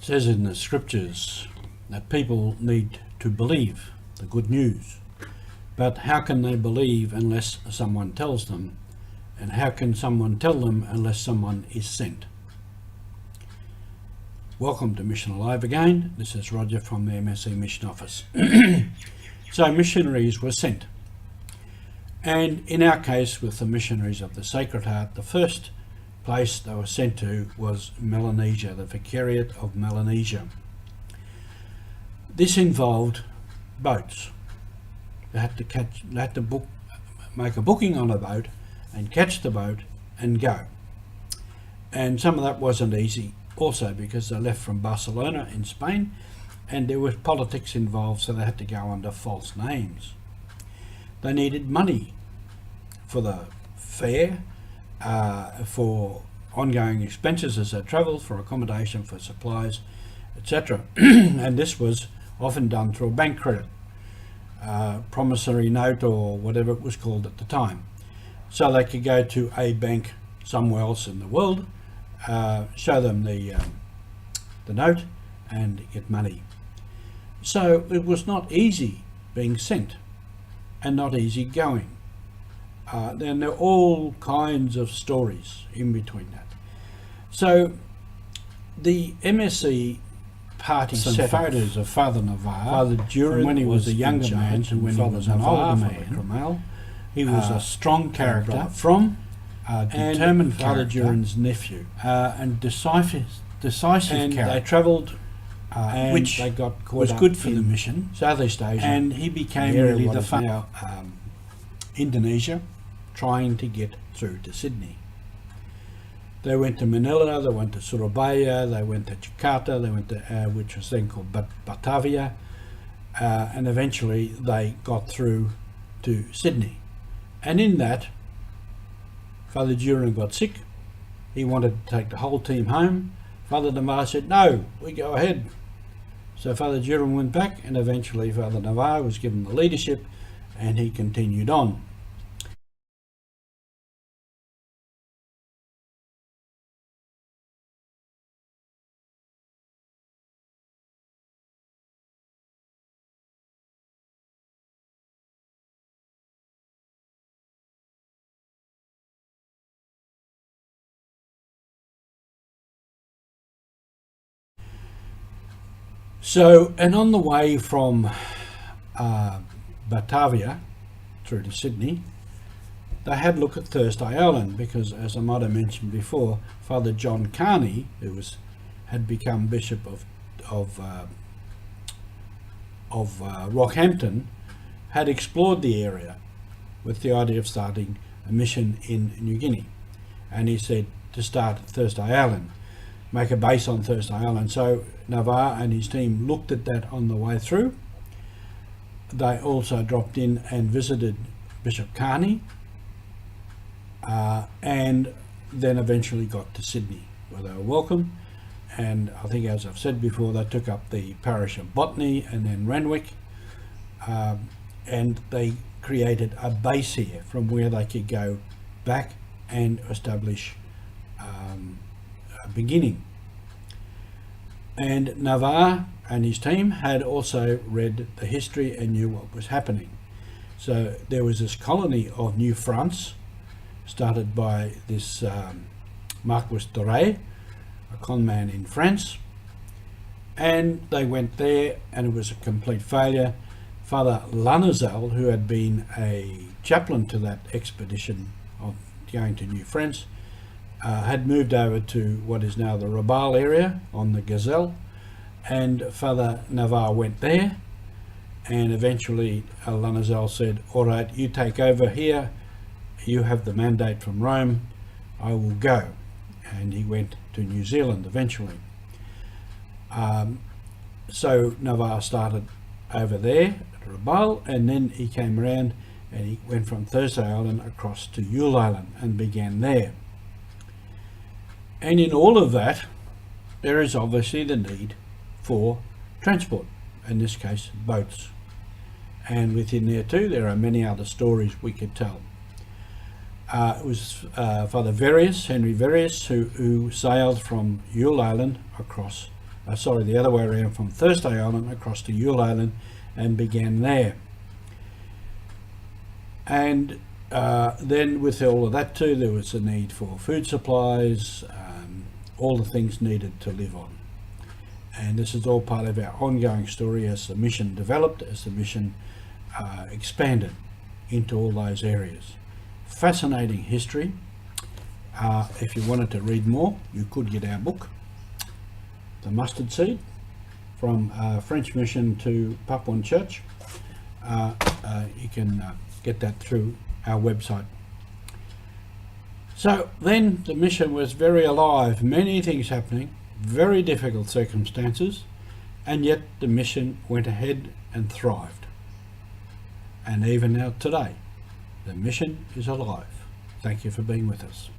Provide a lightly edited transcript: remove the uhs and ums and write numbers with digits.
says in the scriptures that people need to believe the good news. But how can they believe unless someone tells them? And how can someone tell them unless someone is sent? Welcome to Mission Alive again. This is Roger from the MSC Mission Office. So missionaries were sent. And in our case, with the missionaries of the Sacred Heart, the first place they were sent to was Melanesia, the Vicariate of Melanesia. This involved boats. They had to make a booking on a boat and catch the boat and go. And some of that wasn't easy also because they left from Barcelona in Spain and there was politics involved, so they had to go under false names. They needed money for the fare, for ongoing expenses as they travelled, for accommodation, for supplies, etc. And this was often done through a bank credit, promissory note or whatever it was called at the time. So they could go to a bank somewhere else in the world, show them the note and get money. So it was not easy being sent and not easy going. Then there are all kinds of stories in between that. So the MSC party set photos of Father Navarre, Father Duran, when he was a younger man and when he was an older man. He was a strong character from determined Father Duran's nephew and decisive character. They travelled, which they got caught was good for the mission, Southeast Asia, and he became really the now Indonesia, trying to get through to Sydney. They went to Manila, they went to Surabaya, they went to Jakarta, they went to which was then called Batavia, and eventually they got through to Sydney. And in that, Father Duran got sick. He wanted to take the whole team home. Father Navarre said, "No, we go ahead." So Father Duran went back, and eventually Father Navarre was given the leadership, and he continued on. So, and on the way from Batavia through to Sydney, they had a look at Thursday Island because, as I might have mentioned before, Father John Carney, who had become Bishop of Rockhampton, had explored the area with the idea of starting a mission in New Guinea, and he said to start at Thursday Island, make a base on Thursday Island. So Navarre and his team looked at that on the way through. They also dropped in and visited Bishop Carney, and then eventually got to Sydney, where they were welcome. And I think, as I've said before, they took up the parish of Botany and then Renwick, and they created a base here from where they could go back and establish a beginning. And Navarre and his team had also read the history and knew what was happening. So there was this colony of New France, started by this Marquis de Ray, a con man in France, and they went there and it was a complete failure. Father Lanuzel, who had been a chaplain to that expedition of going to New France, had moved over to what is now the Rabaul area on the Gazelle, and Father Navarre went there, and eventually Lanuzel said, "All right, you take over here, you have the mandate from Rome, I will go." And he went to New Zealand eventually. So Navarre started over there at Rabaul, and then he came around and he went from Thursday Island across to Yule Island and began there. And in all of that, there is obviously the need for transport, in this case boats. And within there too, there are many other stories we could tell. It was Father Verrius, Henry Verrius, who sailed from Yule Island across the other way around, from Thursday Island across to Yule Island, and began there. And then with all of that too, there was a need for food supplies, all the things needed to live on. And this is all part of our ongoing story as the mission developed, as the mission expanded into all those areas. Fascinating history. If you wanted to read more, you could get our book, The Mustard Seed, from French Mission to Papuan Church. You can get that through our website. So then the mission was very alive, many things happening, very difficult circumstances, and yet the mission went ahead and thrived. And even now today, the mission is alive. Thank you for being with us.